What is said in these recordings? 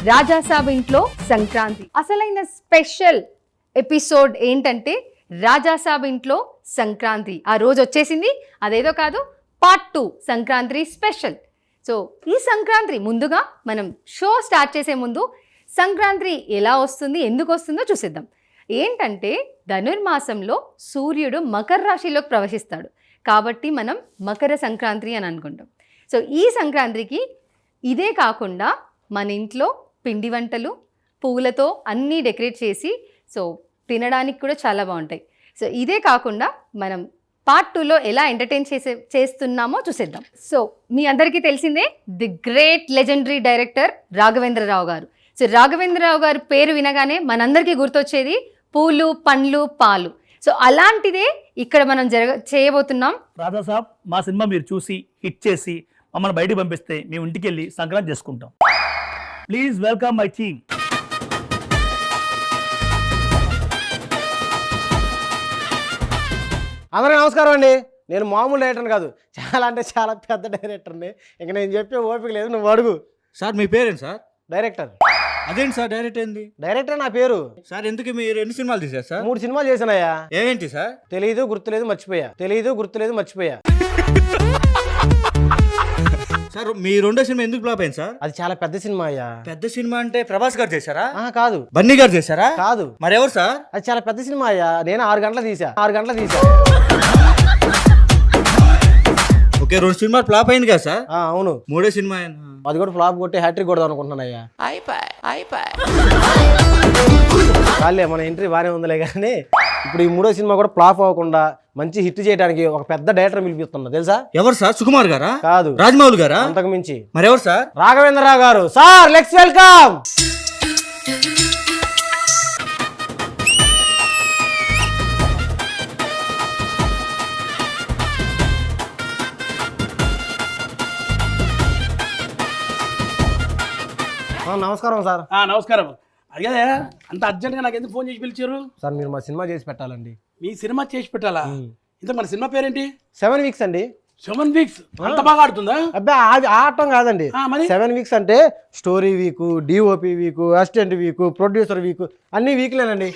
రాజాసాబ్ ఇంట్లో సంక్రాంతి అసలైన special episode ఏంటంటే రాజాసాబ్ ఇంట్లో సంక్రాంతి. ఆ రోజు వచ్చేసింది, అదేదో కాదు, పార్ట్ 2 సంక్రాంతి స్పెషల్. సో ఈ సంక్రాంతి ముందుగా మనం షో స్టార్ట్ చేసే ముందు సంక్రాంతి ఎలా వస్తుంది, ఎందుకు వస్తుందో చూసేద్దాం. ఏంటంటే ధనుర్మాసంలో సూర్యుడు మకర రాశిలోకి ప్రవేశిస్తాడు కాబట్టి మనం మకర సంక్రాంతి అని అనుకుంటాం. సో ఈ సంక్రాంతికి ఇదే కాకుండా మన ఇంట్లో పిండి వంటలు పువ్వులతో అన్నీ డెకరేట్ చేసి సో తినడానికి కూడా చాలా బాగుంటాయి. సో ఇదే కాకుండా మనం పార్ట్ 2లో ఎలా ఎంటర్టైన్ చేస్తున్నామో చూసేద్దాం. సో మీ అందరికీ తెలిసిందే the great legendary director Raghavendra Rao గారు. సో రాఘవేంద్రరావు గారు పేరు వినగానే మనందరికీ గుర్తొచ్చేది పూలు పండ్లు పాలు. సో అలాంటిదే ఇక్కడ మనం చేయబోతున్నాం. రాజాసాబ్ మా సినిమా మీరు చూసి హిట్ చేసి మమ్మల్ని బయటికి పంపిస్తే మేము ఇంటికి వెళ్ళి సంక్రాంతి చేసుకుంటాం. Please welcome my team. అందరికీ నమస్కారం అండి. నేను మామూలు డైరెక్టర్ కాదు, చాలా అంటే చాలా పెద్ద డైరెక్టర్ని. ఇంక నేను చెప్పే ఓపిక లేదు, నువ్వు అడుగు. సార్ మీ పేరేంటి సార్? డైరెక్టర్. అదేంటి సార్ డైరెక్ట్ ఏంది? డైరెక్టర్ నా పేరు. సార్ ఎందుకు మీరు ఎన్ని సినిమాలు తీశారు సార్? 3 సినిమాలు చేశానయ్యా. ఏంటి సార్? తెలీదు గుర్తులేదు మర్చిపోయా. సార్ మీ రెండో సినిమా ఎందుకు ఫ్లాప్ అయింది సార్? అది చాలా పెద్ద సినిమా అయ్యా. పెద్ద సినిమా అంటే ప్రభాస్ గారు చేశారా? కాదు. బన్నీ గారు చేశారా? కాదు. మరెవరు సార్? అది చాలా పెద్ద సినిమా అయ్యా. నేను 6 గంటలు తీసా. ఓకే, 2 సినిమాలు ఫ్లాప్ అయింది కదా సార్? అవును. మూడో సినిమా అది కూడా ఫ్లాప్ కొట్టి హ్యాట్రిక్ కొడదాం అనుకుంటున్నానయ్యా. చాలే, మన ఎంట్రీ బాగానే ఉందిలే. కానీ ఇప్పుడు ఈ 3వ సినిమా కూడా ఫ్లాప్ అవ్వకుండా మంచి హిట్ చేయడానికి ఒక పెద్ద డైరెక్టర్ పిలిపిస్తున్నా, తెలుసా? ఎవరు సార్? సుకుమార్ గారా? కాదు. రాజమౌళి గారా? అంతకు మించి. మరెవరు సార్? రాఘవేంద్రరావు గారు. Sir let's welcome. నమస్కారం సార్. నమస్కారం. అదే అంత అర్జెంట్గా నాకు ఎందుకు ఫోన్ చేసి పిలిచారు? సార్ మీరు మా సినిమా చేసి పెట్టాలండి. మీ సినిమా చేసి పెట్టాలా? ఇంత మన సినిమా పేరేంటి? 7 వీక్స్ అండి. 7 వీక్స్ అంత బాగా ఆడుతుందా? అబ్బా అది ఆడటం కాదండి. 7 వీక్స్ అంటే story week, DOP week, assistant week, producer week, అన్ని వీక్లేనండి.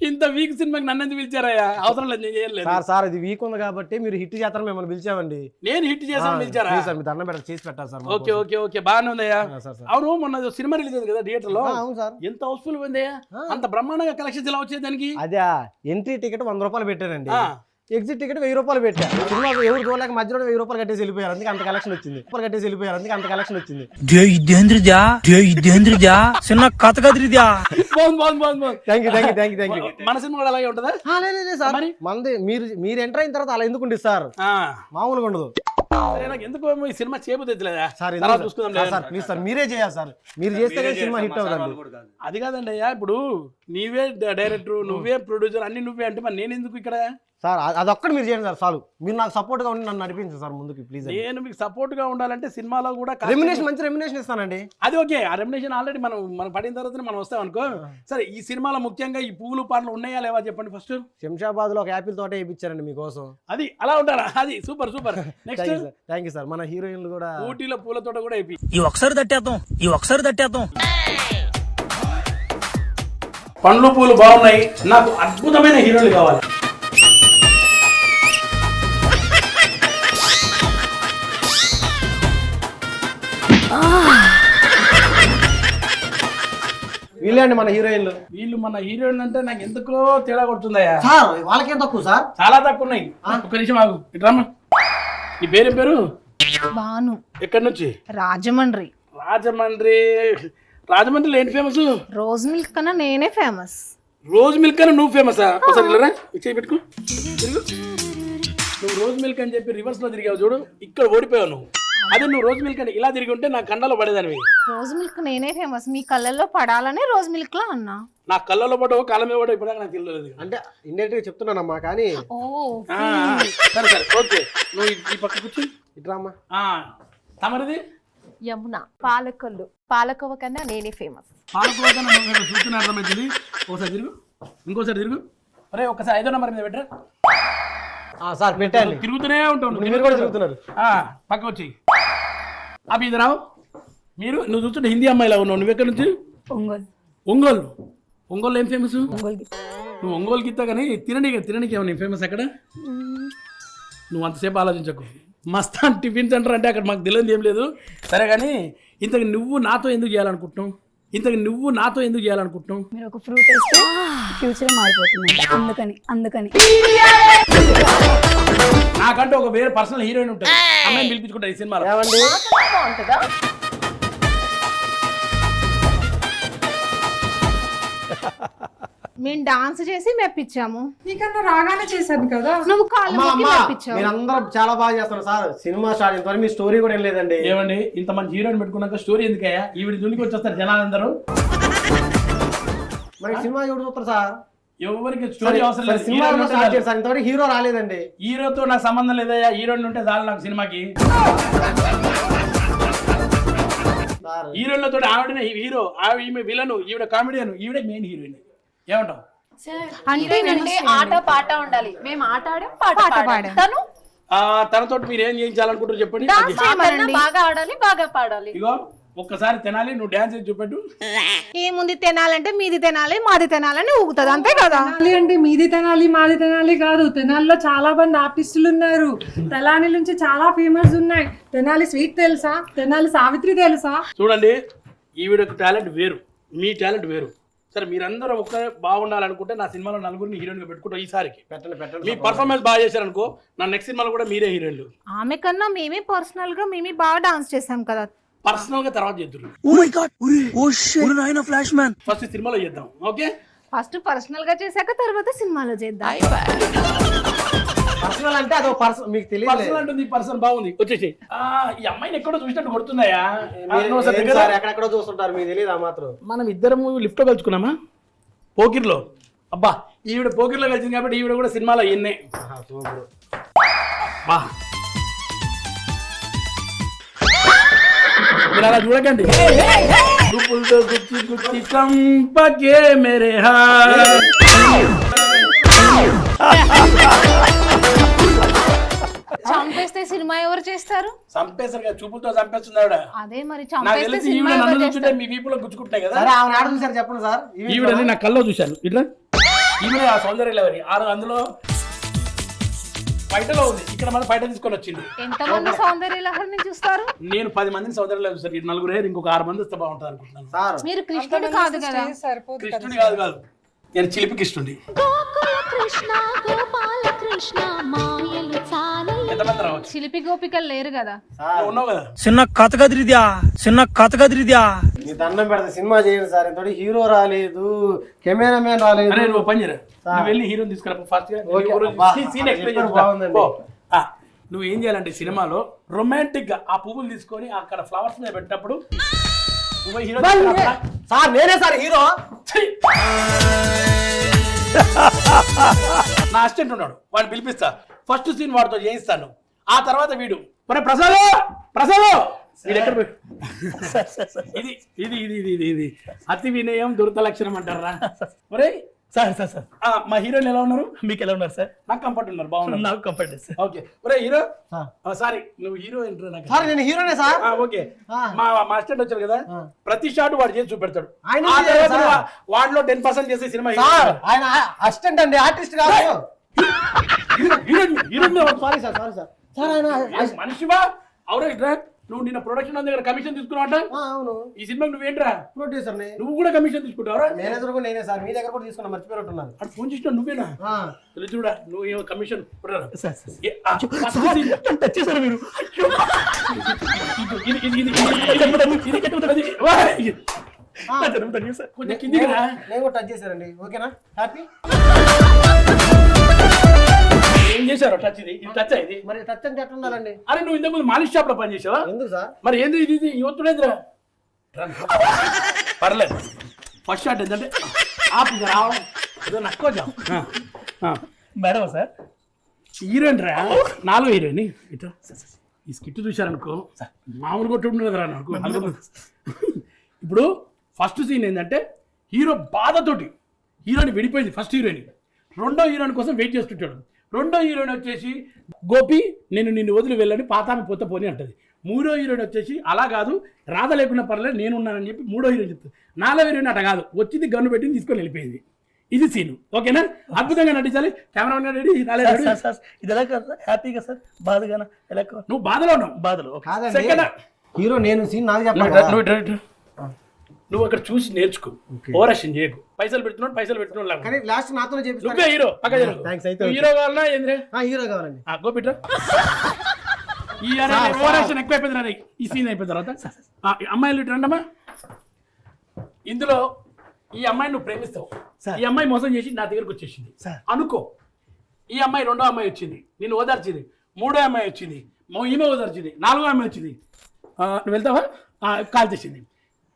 ఇంత వీక్ సినిమాకి నన్ను ఎందుకు పిలిచారయ్యా? అవసరం లేదు, నేను చేయలేదు. సార్ ఇది వీక్ ఉంది కాబట్టి మీరు హిట్ చేస్తారని మిమ్మల్ని పిలిచామండి. నేను హిట్ చేసాను పిలిచారా? సార్ మీ దండం పెట్టాలి, చేసి పెట్టాలి సార్. ఓకే బాగానే ఉందయ్యా. అవును, మొన్న సినిమా రిలీజ్ అయింది కదా థియేటర్ లో. అవును సార్. ఎంత హౌస్ఫుల్ ఉందయ్యా? అంత బ్రహ్మాండంగా కలెక్షన్స్ ఎలా వచ్చేది దానికి? అదే ఎంట్రీ టికెట్ 100 రూపాయలు పెట్టానండి. ఎగ్జిట్ టికెట్ 1000 రూపాయలు పెట్టా. సినిమా ఎవరు చూడలేక మధ్యలో 1000 రూపాయలు కట్టేసి వెళ్ళిపోయారు. అందుకే అంత కలెక్షన్ వచ్చింది. Thank you. మన సినిమా కూడా అలాగే ఉంటుందా? సార్ మంది మీరు ఎంటర్ అయిన తర్వాత అలా ఎందుకు ఉండదు సార్? మామూలుగా ఉండదు. నాకు ఎందుకు ఈ సినిమా చేయబోతుందా సార్? ప్లీజ్ సార్ మీరే చేయాలి సార్. మీరు చేస్తే సినిమా హిట్ అవుతుంది. అది కాదండి అయ్యా, ఇప్పుడు నీవే డైరెక్టర్, నువ్వే ప్రొడ్యూసర్, అన్ని నువ్వే అంటే మరి నేను ఎందుకు ఇక్కడ? సార్ అదొక్కటి మీరు చేయండి సార్, చాలు. మీరు నాకు సపోర్ట్ గా ఉండి నన్ను నడిపించండి సార్ ముందుకి ప్లీజ్. నేను మీకు సపోర్ట్ గా ఉండాలంటే సినిమాలో కూడా మంచి రెమ్యునేషన్ ఇస్తానండి. అది ఓకే. ఆ రెమ్యునేషన్ ఆల్రెడీ మనం పడిన తర్వాత మనం వస్తాం అనుకో. సరే, ఈ సినిమాలో ముఖ్యంగా ఈ పువ్వులు పాటలు ఉన్నాయా లేవా చెప్పండి ఫస్ట్. శంషాబాద్ లో ఒక యాపిల్ తోట వేయించారండి మీకోసం. అది అలా ఉంటారా? అది super. Next thank you sir. మన హీరోయిన్లు కూడా ఊటీలో పూల తోట కూడా అయిపోయి ఒకసారి తట్టేద్దాం. పండ్లు పూలు బాగున్నాయి, నాకు అద్భుతమైన హీరోలు కావాలి. వీళ్ళండి మన హీరోయిన్లు. వీళ్ళు మన హీరోయిన్ అంటే నాకు ఎందుకో తేడా కొడుతుందయ్యా. వాళ్ళకేం తక్కువ సార్? చాలా తక్కువ ఉన్నాయి. ఒక్క నిమిషం ఆగు. ఇట్రామ్మా. నీ పేరేం పేరు? బాను. ఎక్కడి నుంచి? రాజమండ్రి. రాజమండ్రిలో ఏంటి ఫేమస్? రోజ్ మిల్క్ కన్నా నేనే ఫేమస్. రోజ్ మిల్క్ అని నువ్వు ఫేమసా? ఒకసారి ఇలా చేయి పెట్టుకో. నువ్వు రోజ్ మిల్క్ అని చెప్పి రివర్స్ లో తిరిగావు చూడు, ఇక్కడ ఓడిపోయావు నువ్వు. అదే నువ్వు రోజ్ మిల్క్ అని ఇలా తిరిగి ఉంటే నా కళ్ళలో పడేదానివి. రోజ్ మిల్క్ నేనే ఫేమస్, మీ కళ్ళల్లో పడాలని రోజ్ మిల్క్ లో అన్నా. నా కళ్ళలో పడవు, కాళ్ళ మీద పడవు, ఇప్పుడు నాకు తెలియలేదు. అంటే ఇండైరెక్ట్ గా చెప్తున్నానమ్మా. కానీ సరే ఓకే. నువ్వు ఈ పక్క కూర్చో. ఇట్రామ్మా. తమరిది? యమున. పాలకోవ కన్నా నేనే ఫేమస్. పాలకోవ కన్నా చూస్తున్నా అర్థమవుతుంది. ఒకసారి తిరుగు, ఇంకోసారి తిరుగు. అరే ఒకసారి 5వ నెంబర్ మీద పెట్టరా. సార్ పెట్టండి. తిరుగుతూనే ఉంటాను. మీరు కూడా తిరుగుతున్నారు. పక్క వచ్చి అభిదరావు నువ్వు చూస్తుంటే హిందీ అమ్మాయిలా ఉన్నావు. నువ్వు ఎక్కడి నుంచి? ఒంగోలు. ఒంగోలు ఏం ఫేమస్? నువ్వు ఒంగోలు గీత కానీ తినడానికి ఏమన్నా ఫేమస్ అక్కడ? నువ్వు అంతసేపు ఆలోచించకు. మస్తాన్ టిఫిన్ సెంటర్ అంటే అక్కడ మాకు తెలియదు ఏం లేదు. సరే కానీ ఇంతకు నువ్వు నాతో ఎందుకు చేయాలనుకుంటున్నావు? మీరు ఒక ఫ్రూట్ వేస్తే ఫ్యూచర్ మారిపోతుంది. అందుకని నాకంటే ఒక వేరే పర్సనల్ హీరోయిన్ ఉంటుంది, అమ్మాయిని పిలిపించుకుంటా ఈ సినిమాలో. బాగుంటుందా? మేము డాన్స్ చేసి మెప్పించాము. నీకన్నా రాగానే చేశాను కదా. నువ్వు కాళ్ళు మొక్కి మెప్పించావు. మీరందరూ చాలా బాగా చేస్తారు సార్. సినిమా స్టార్ట్ ఇంతవరకు మీ స్టోరీ కూడా ఏం లేదండి. ఏమండి ఇంత మంచి హీరోయిన్ పెట్టుకున్నాక స్టోరీ ఎందుకయ్యా? ఈవిడ దునికి వచ్చేస్తారు జనాలందరూ. మరి సినిమా ఎవరు చూస్తారు సార్? ఎవరికి స్టోరీ అవసరం లేదు. సినిమా స్టార్ట్ చేస్తారు, ఇంతవరకు హీరో రాలేదండి. హీరోతో నాకు సంబంధం లేదయ్యా. హీరోయిన్ ఉంటే చాలు నాకు సినిమాకి. హీరోయిన్లతో ఆవిడనే హీరో, ఈమె విలను, ఈవిడ కామెడియన్, ఈవిడ మెయిన్ హీరోయిన్. ఏమంటావు? అంటే ఆట పాట ఉండాలి. మేము ఆట ఆడాం, పాట పాడాం. తనతో మీరు ఏం చేయించాలనుకుంటారు చెప్పండి. బాగా ఆడాలి, బాగా పాడాలి. ఇగో ఒక్కసారి తినాలి, నువ్వు డాన్స్ చేసి చూపెట్టు. ఏముంది, తినాలంటే మీది తినాలి, మాది తినాలని ఊగుతుంది, అంతే కదా. అంటే మీది తినాలి మాది తినాలి కాదు. తెనాలిలో చాలా మంది ఆర్టిస్టులు ఉన్నారు. తెనాలి నుంచి చాలా ఫేమస్ ఉన్నాయి. తెనాలి స్వీట్ తెలుసా? తెనాలి సావిత్రి తెలుసా? చూడండి, ఈవిడ టాలెంట్ వేరు, మీ టాలెంట్ వేరు. సరే మీరందరూ ఒక్క బాగుండాలనుకుంటే నా సినిమాలో నలుగురిని హీరోయిన్గా పెట్టుకుంటాం. ఈసారికి పెట్టండి. మీ పర్ఫార్మెన్స్ బాగా చేశారనుకో, నా నెక్స్ట్ సినిమాలో కూడా మీరే హీరోయిన్లు. ఆమె కన్నా మేమే పర్సనల్ గా మేమే బాగా డాన్స్ చేసాం కదా. పర్సనల్ గా తర్వాత చేద్దాం. ఫస్ట్ సినిమాలో చేద్దాం. ఓకే, ఫస్ట్ పర్సనల్ గా చేశాక తర్వాత సినిమాలో చేద్దాం. పర్సనల్ అంటే అదో పర్సన్, మీకు తెలియదు. పర్సనల్ అంటుంది, పర్సన్ బాగుంది. వచ్చేసి ఈ అమ్మాయిని ఎక్కడో చూసినట్టు కొడుతుందయా? ఎక్కడెక్కడో చూస్తుంటారు, మీకు తెలియదు. ఆ మాత్రం మనం ఇద్దరము లిఫ్ట్ లో కలుసుకున్నామా పోకిర్లో? అబ్బా, ఈవిడ పోకిర్లో కలిసింది కాబట్టి ఈవిడ కూడా సినిమాలో ఎన్నే. బా, మీరు అలా చూడకండి. గుప్పులతో గుచ్చి గుచ్చి చంపకే మేరే హాయ్. చంపేస్తే సినిమా ఎవరు చేస్తారు? చంపేస్తారు కదా, చూపులతో చంపేస్తుంది ఆవిడ. అదే మరి, నాకు చంపేస్తే తెలిసి సినిమా ఈవిడ ఎవరు నన్ను చూస్తుంటే చేస్తారు? మీ వీపులో గుచ్చుకుంటాయి కదా. సరే ఆమె ఆడ చూసారు చెప్పండి సార్. ఈవిడని నా కల్లో చూశాను. ఇట్లా ఈవిడ ఆ సౌందర్య లహరి అందులో బయటలో ఉంది. ఇక్కడ మనం బయట తీసుకొని వచ్చింది. ఎంతమంది సౌందర్య లహరిని చూస్తారు? నేను 10 మందిని సౌందర్య లహరి చూసాను. నలుగురు ఇంకొక 6 మంది వస్తే బాగుంటుంది అనుకుంటున్నాను. సార్ మీరు కృష్ణుడు కాదు కదా. కృష్ణుడి కాదు, నేను చిలిపి కృష్ణుడి. ఎంతమంది రావచ్చు? చిలిపి గోపికలు లేరు కదా. నువ్వు ఉన్నావు కదా. చిన్న కథ కదిరిద్యా మీ దండం పెడతా, సినిమా చేయండి సార్. ఇంత హీరో రాలేదు, కెమెరామెన్ రాలేదు. అరే నువ్వు పని చేయరా, నువ్వు వెళ్ళి హీరోని తీసుకురా ఫాస్ట్ గా. సీన్ ఎక్స్ప్లెయిన్ చేస్తా. నువ్వు ఏం చేయాలంటే సినిమాలో రొమాంటిక్ గా ఆ పువ్వులు తీసుకొని అక్కడ ఫ్లవర్స్ మీద పెట్టినప్పుడు నువ్వు హీరో. సార్ నేనే సార్ హీరో. నా అసిస్టెంట్ ఉన్నాడు, వాడిని పిలిపిస్తా. ఫస్ట్ సీన్ వాడితో చేయిస్తాను. ఆ తర్వాత వీడు మరి ప్రసాద్ ఇది ఎక్కడ పోయి ఇది ఇది ఇది ఇది ఇది అతి వినయం దురత లక్షణం అంటారా? ఒరే సార్ మా హీరోయిన్ ఎలా ఉన్నారు? మీకు ఎలా ఉన్నారు సార్? నాకు కంఫర్ట్ ఉన్నారు, బాగున్నారు. నాకు కంఫర్ట్ సార్. ఓకే, ఒరే హీరో. సారీ, నువ్వు హీరో ఏంటో నాకు. సార్ నేను హీరోనే సార్. ఓకే, మా అసిస్టెంట్ వచ్చారు కదా, ప్రతి షాట్ వాడు చేసి చూపెడతాడు. ఆయన వాడిలో 10% చేసే సినిమా. ఆయన అసిస్టెంట్ అండి, ఆర్టిస్ట్ కాదు. Sorry sir, sorry sir. Sir ఆయన మనిషివా? అవునా? ఇట్రా, నువ్వు నిన్న ప్రొడక్షన్ దగ్గర కమిషన్ తీసుకున్నావు. అవును, ఈ సినిమాకి నువ్వేంట్రా? ప్రొడ్యూసర్. నువ్వు కూడా కమిషన్ తీసుకుంటావరా? మేనేజర్ కూడా నేనే సార్. మీ దగ్గర కూడా తీసుకున్నా, మర్చిపోయినట్టున్నాను. అటు ఫోన్ చేసినా నువ్వేనా? చూడా, నువ్వు ఏమో కమిషన్ కొంచెం కిందికి రా. నేను కూడా టచ్ చేశారండి. ఓకేనా? హ్యాపీ. ఏం చేశారు టచ్? ఇది టచ్ ఇది మరి టచ్ అంటే ఎట్లా ఉండాలండి? అరే నువ్వు ఇంతకుముందు మాలిష్ షాప్ లో పని చేసావా? ఎందుకు సార్? మరి ఏంది ఇది యువతుడేంద్రా? పర్లేదు, ఫస్ట్ షాట్ ఏంటంటే ఆపు రావడం ఏదో నక్కోజా. మేడం సార్ హీరోయిన్ రా, 4వ హీరోయిన్. ఇట్లా ఈ స్కిట్ చూశారనుకో మామూలు కొట్టుండదురా నాకు. ఇప్పుడు ఫస్ట్ సీన్ ఏంటంటే హీరో బాధతోటి హీరోయిన్ విడిపోయింది. ఫస్ట్ హీరోయిన్ 2వ హీరోయిన్ కోసం వెయిట్ చేస్తుంటాడు. 2వ హీరోయిన్ వచ్చేసి గోపి నిన్ను వదిలి వెళ్ళని పాతామి పోతే పోని అంటది. మూడో హీరోయిన్ వచ్చేసి అలా కాదు, రాధ లేకుండా పర్లేదు నేనున్నానని చెప్పి మూడో హీరోయిన్ చెప్తుంది. నాలుగో హీరోయిన్ అట కాదు, వచ్చింది గన్ను పెట్టి తీసుకొని వెళ్ళిపోయింది. ఇది సీను. ఓకేనా? అద్భుతంగా నటించాలి. కెమెరామెన్ రెడీ, సార్ ఇది ఎలా కాదు సార్, హ్యాపీగా సార్, బాధగానా ఎలా కాదు? నువ్వు బాధలో ఉన్నావు. బాధలు కాదండి సెకండ్ హీరో నేను సీన్ నాకు చెప్పాలి. నువ్వు అక్కడ చూసి నేర్చుకో, ఓవరాక్షన్ చేయకు. పైసలు పెడుతున్నాడు కానీ లాస్ట్ నాతోనే చెప్పి నువ్వే హీరో. పక్క థ్యాంక్స్ అయితే హీరో కావాలన్నా ఏంద్రే హీరో కావాలండి. గోపిట్రా ఈ ఓవరాక్షన్ ఎక్కువ అయిపోయింది రా. ఈ సీన్ అయిపోయిన తర్వాత అమ్మాయిలు ఇటు రండమ్మా. ఇందులో ఈ అమ్మాయిని నువ్వు ప్రేమిస్తావు, ఈ అమ్మాయి మోసం చేసి నా దగ్గరకు వచ్చేసింది అనుకో. ఈ అమ్మాయి రెండో అమ్మాయి వచ్చింది, నేను ఓదార్చింది. మూడో అమ్మాయి వచ్చింది, ఈమె ఓదార్చింది. నాలుగో అమ్మాయి వచ్చింది, నువ్వు వెళ్తావా? కాల్ చేసింది.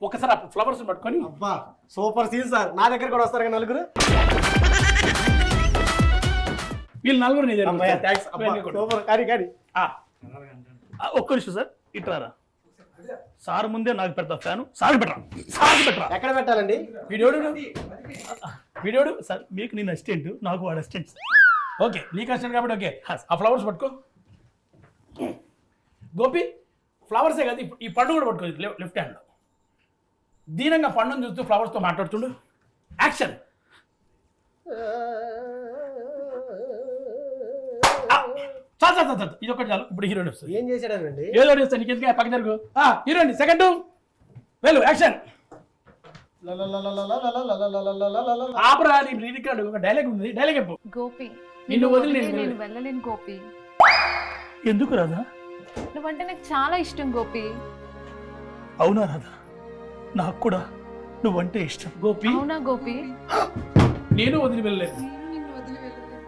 ఒకసారి ఆ ఫ్లవర్స్ పట్టుకొని అబ్బా సూపర్ సీన్ సార్. నా దగ్గర కూడా వస్తారు నలుగురు. వీళ్ళు నలుగురు సూపర్. కానీ ఒక్క నిమిషం సార్, ఇట్రారా సార్ ముందే నాకు పెడతా ఫ్యాను. సార్ పెట్టరా ఎక్కడ పెట్టాలండి? వీడియోడు సార్ మీకు నేను అసిస్టెంట్, నాకు వాడు అసిస్టెంట్. ఓకే, నీకు అసిస్టెంట్ కాబట్టి ఓకే. ఆ ఫ్లవర్స్ పట్టుకో గోపి. ఫ్లవర్సే కదా, ఈ పండు కూడా పట్టుకో లెఫ్ట్ హ్యాండ్లో. దీనంగా పండును చూస్తూ ఫ్లవర్స్తో మాట్లాడుతుండు. యాక్షన్. చాలు ఇది ఒకటి చాలు. ఇప్పుడు హీరోయిన్ వస్తుంది. ఏం చేశాడండి? ఏదో వస్తాను నీకు ఎందుకు పక్క జరుగు. హీరోయిన్ సెకండ్ వెళ్ళు యాక్షన్. ఆపరా, నీ లిరిక్ ఒక డైలాగ్ ఉంది, డైలాగ్ చెప్పు. గోపి నిన్ను వదిలి నేను వెళ్ళలేను గోపి. ఎందుకు రాదా? నువ్వంటే నాకు చాలా ఇష్టం గోపి. అవునా రాదా? నాకు కూడా నువ్వంటే ఇష్టం గోపి. అవునా గోపి? నేను వదిలి వెళ్ళలేదు, నిన్ను వదిలి వెళ్ళలేదు.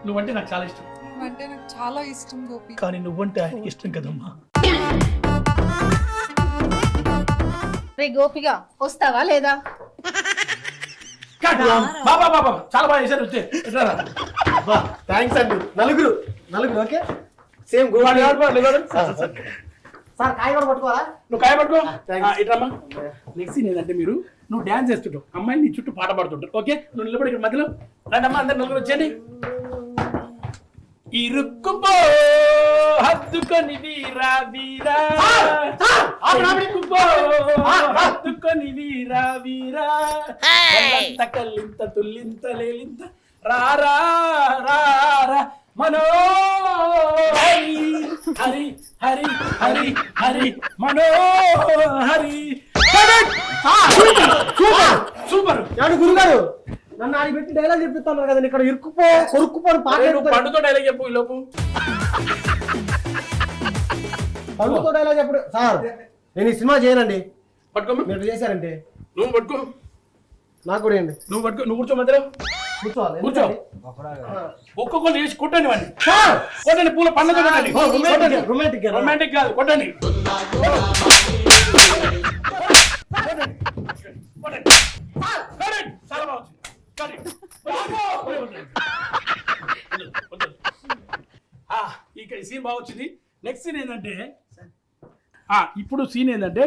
నువ్వంటే నాకు చాలా ఇష్టం. నువ్వంటే నాకు చాలా ఇష్టం గోపి. కానీ నువ్వంటే ఆయనకి ఇష్టం కదమ్మా. రే గోపిగా వస్తావా లేదా? బాబా చాలా బాగా చేశారు. వచ్చే థ్యాంక్స్ అండి. నలుగురు ఓకే. సేమ్ సార్ కాయ కూడా పట్టుకోవాలా? నువ్వు కాయ పట్టుకో. ఇట్రమ్మా. నెక్స్ట్ సీన్ ఏంటంటే నువ్వు డ్యాన్స్ చేస్తుంటావు, అమ్మాయిని నీ చుట్టూ పాట పాడుతుంటావు. ఓకే, నువ్వు నిలబడి ఇక్కడ మధ్యలో రండమ్మా, అందరు నలుగురు వచ్చేయండి. ఇరుక్కుపో హత్తుకొని వీరా వీరా, ఇరుక్కుపో హత్తుకొని వీరా వీరా, కల్లింత తుల్లింత లేలింత రారా రారా మనో హరి హరి హరి హరి హరి మనో హరి. సూపర్. గురుగారు నన్ను ఆడి పెట్టి డైలాగ్ చెప్పిస్తాను కదండి. ఇక్కడ ఇరుక్కుపో కొరుక్కుపో పండుతో డైలాగ్ చెప్పు. ఈ లోపు పండుతో డైలాగ్ చెప్పడు సార్. నేను ఈ సినిమా చేయనండి. పట్టుకోమ్మా. మీరు చేశారంటే నువ్వు పట్టుకో. నాకు కూడా ఏంటి? నువ్వు పట్టుకో. నువ్వు కూర్చో మధ్యలో. కూర్చోవాలి. కూర్చో. ఒక్కొక్కరు చేసి కొట్టండి వాడిని. కొట్టండి, పూల పండుగ కొట్టండి. రొమాంటిక్ కాదు, కొట్టండి. చాలా బాగా ఇక్కడ సీన్ బాగా వచ్చింది. నెక్స్ట్ సీన్ ఏంటంటే ఇప్పుడు సీన్ ఏంటంటే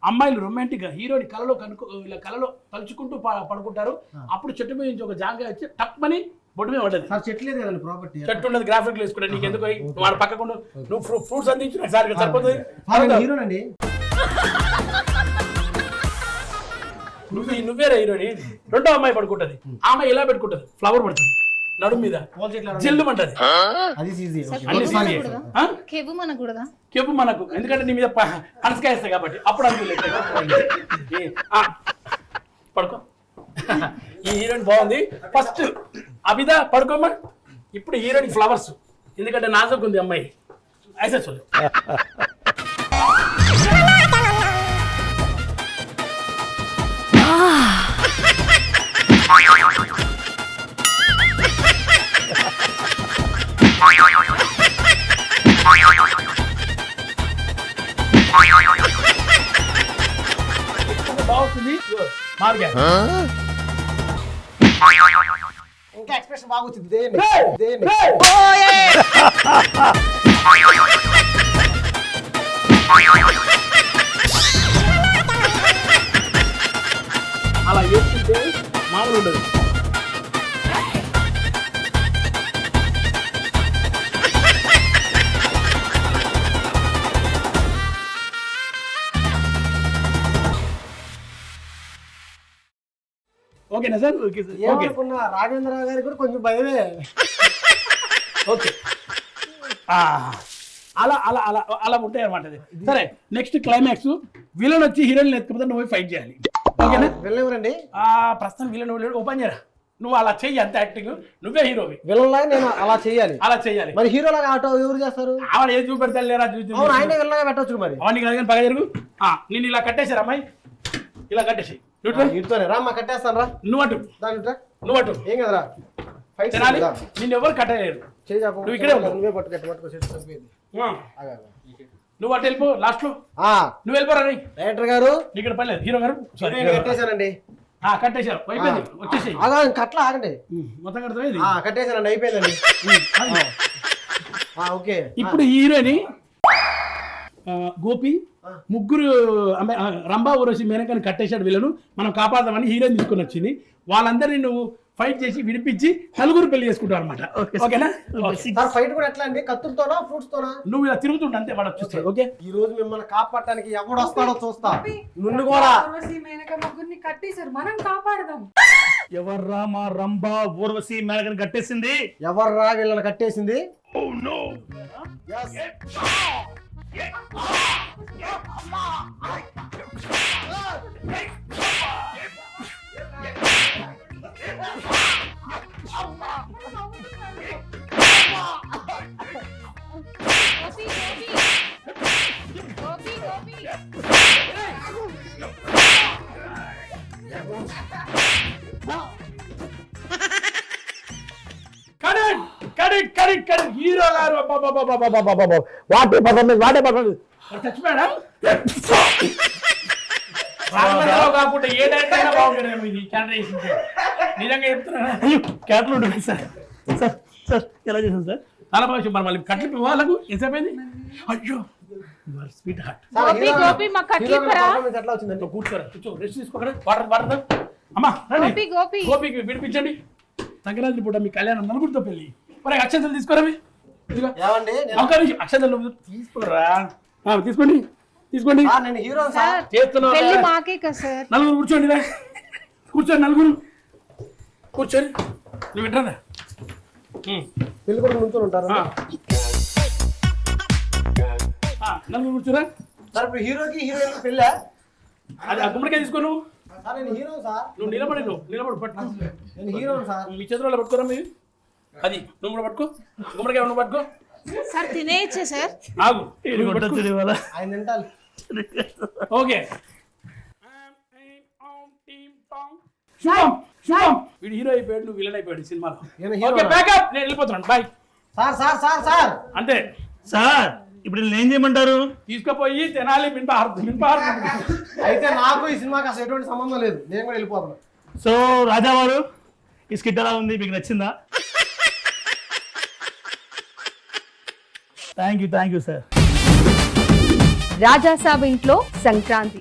అమ్మాయిలు రొమాంటిక్ గా హీరోని కలలో తలుచుకుంటూ పడుకుంటారు. అప్పుడు చెట్టు మీద నుంచి ఒక జాంకాయ వచ్చి టప్మని బొడ్డు మీద పడ్డది. చెట్టు లేదు కదండి, ప్రాపర్టీ చెట్టు ఉండదు, గ్రాఫిక్ వేసుకుంటా. నీకు ఎందుకు వాడు పక్కకుండా నువ్వు ఫ్రూట్స్ అందించు నాకు సార్ సరిపోతుంది. హీరోనండి. నువ్వేరా హీరోని. రెండో అమ్మాయి పడుకుంటది. ఆ అమ్మాయి ఎలా పెట్టుకుంటది? ఫ్లవర్ పడుతుంది నడుము మీద, జల్లు అంటది. కెవ్వు మనకు, ఎందుకంటే నీ మీద పనసకాయ వేస్తా కాబట్టి. అప్పుడు అనుకోలేదు. పడుకో. ఈ హీరోయిన్ బాగుంది. ఫస్ట్ అభిదా పడుకోమ్మా. ఇప్పుడు హీరోయిన్ ఫ్లవర్స్, ఎందుకంటే నాజుకు ఉంది అమ్మాయి. అయితే చూడు. బాగుంది. మార్గా ఇంకా ఎక్స్ప్రెషన్ బాగా వచ్చింది. అలా వేస్తుంటే మామూలు ఉండదు. ఓకేనా సార్ ఓకే సార్ ఓకే ఏమనుకున్నా రాఘవేంద్ర గారికి కూడా కొంచెం భయమే. ఓకే అలా అలా అలా అలా ఉంటాయి అనమాట అది. సరే నెక్స్ట్ క్లైమాక్స్ విలన్ వచ్చి హీరోయిన్ ఎత్తుకపోతే నువ్వు ఫైట్ చేయాలి ఓకేనా? వెళ్ళేవరండి ప్రస్తుతం విలన్ ఓపెన్ చేయరా, నువ్వు అలా చెయ్యి అంత యాక్టింగ్, నువ్వే హీరోవి విలన్ లాగా నేను అలా చేయాలి. అలా చెయ్యాలి. మరి హీరో లాగా ఆటో ఎవరు చేస్తారు? ఆవిడ ఏది చూపెడతా లేరా అవును ఆయనే విలన్ లాగా పెట్టవచ్చు మరి. అవన్నీ కాదు కానీ పగ జరుగు. నేను ఇలా కట్టేశారు అమ్మాయి, ఇలా కట్టేసి ఇటుతోనే రామ్మా కట్టేస్తాను రా. నువ్వు అటు దాని ఇట్రా. నువ్వు అటు ఏం కదరా ఫైట్ తినాలి. నిన్ను ఎవరు కట్టలేరు, నువ్వు ఇక్కడే ఉండు. నువ్వే పట్టుకో నువ్వు అటు వెళ్ళిపో లాస్ట్ లో, నువ్వు వెళ్ళిపోరా నీ డైరెక్టర్ గారు ఇక్కడ పర్లేదు. హీరో గారు కట్టేశానండి. కట్టేశారు అయిపోయింది, వచ్చేసి కట్లా ఆగండి. మొత్తం కడతాయి. కట్టేశానండి అయిపోయిందండి. ఓకే ఇప్పుడు ఈ హీరోని గోపి ముగ్గురు రంభా ఊరసి మేనకాని కట్టేశాడు వీళ్ళను, మనం కాపాడదామని హీరోయిన్ తీసుకొని వచ్చింది. వాళ్ళందరినీ నువ్వు ఫైట్ చేసి విడిపించి నలుగురు పెళ్లి చేసుకుంటావు అనమాట. ఓకేనా? ఫైట్ కూడా ఎట్లా అండి? కత్తులతోనా ఫ్రూట్స్ తోనా? నువ్వు ఇలా తిరుగుతుండ అంతే వాడు వచ్చేస్తాడు. ఓకే ఈ రోజు మిమ్మల్ని కాపాడటానికి ఎవడు వస్తాడో చూస్తా. నువ్వు కూడా మేనక ముగ్గురిని కట్టేశారు, మనం కాపాడదాం. ఎవర్రా మా రంభా ఊర్వశి మేనకని కట్టేసింది? ఎవర్రా వీళ్ళని కట్టేసింది? హీరో గారు వాటే పర్లేదు చచ్చిపోయాడా? కాకుండా ఏ డైరెక్టర్ అయినా బాగుంటుంది ఇది క్యారెక్టర్ చేసింది. నిజంగా చెప్తున్నా క్యాట్లు ఉంటుంది సార్. సార్ సార్ ఎలా చేశాను సార్? చాలా బాగా చెప్పారు. మళ్ళీ కట్లు వాళ్ళకు ఎంతసేమైంది? అయ్యో స్వీట్ హార్ట్. గోపి మా కట్లు ఇప్పరా? ఎట్లా వచ్చిందండి? కూర్చోరా, కూర్చో, రెస్ట్ తీసుకోకరా. వాటర్ అమ్మా రండి. గోపికి విడిపించండి. సంక్రాంతి పూట మీ కళ్యాణం నలుగురితో పెళ్ళి. మరి అక్షంతలు తీసుకోరా. ఏమండి ఒక నిమిషం అక్షంతలు తీసుకోరా. తీసుకోండి తీసుకోండి. నేను హీరో సార్. పెళ్లి మాకే కదా సార్. నలుగురు కూర్చోండి, కూర్చోండి నలుగురు కూర్చొని నువ్వు వింటారా? పెళ్లి కూడా నుంచొని ఉంటారు. నలుగురు కూర్చోరా. సార్ ఇప్పుడు హీరోకి హీరోయిన్ పెళ్ళా? అది ఆ గుమ్మడికాయ తీసుకో. నువ్వు సార్ నేను హీరో సార్. నువ్వు నిలబడి పట్టుకో. నేను హీరో సార్. మీ చేతుల్లో పట్టుకోరా మీరు. అది నువ్వు కూడా పట్టుకో. గుమ్మడికాయ నువ్వు పట్టుకో. సార్ తినేయచ్చా సార్? ఆగు. ఆయన తింటాలి. ఓకే వీడు హీరో అయిపోయాడు, నువ్వు విలన్ అయిపోయాడు సినిమాలో. ఓకే బ్యాకప్, నేను వెళ్ళిపోతున్నాను. Bye. Sir sir sir sir అంతే సార్. ఇప్పుడు ఏం చేయమంటారు? తీసుకుపోయి తినాలి. మినపహారం అయితే నాకు ఈ సినిమాకి అసలు ఎటువంటి సంబంధం లేదు, నేను కూడా వెళ్ళిపోతాను. సో రాజావారు ఈ స్కిట్ ఎలా ఉంది, మీకు నచ్చిందా? Thank you sir. రాజాసాబ్ ఇంట్లో సంక్రాంతి.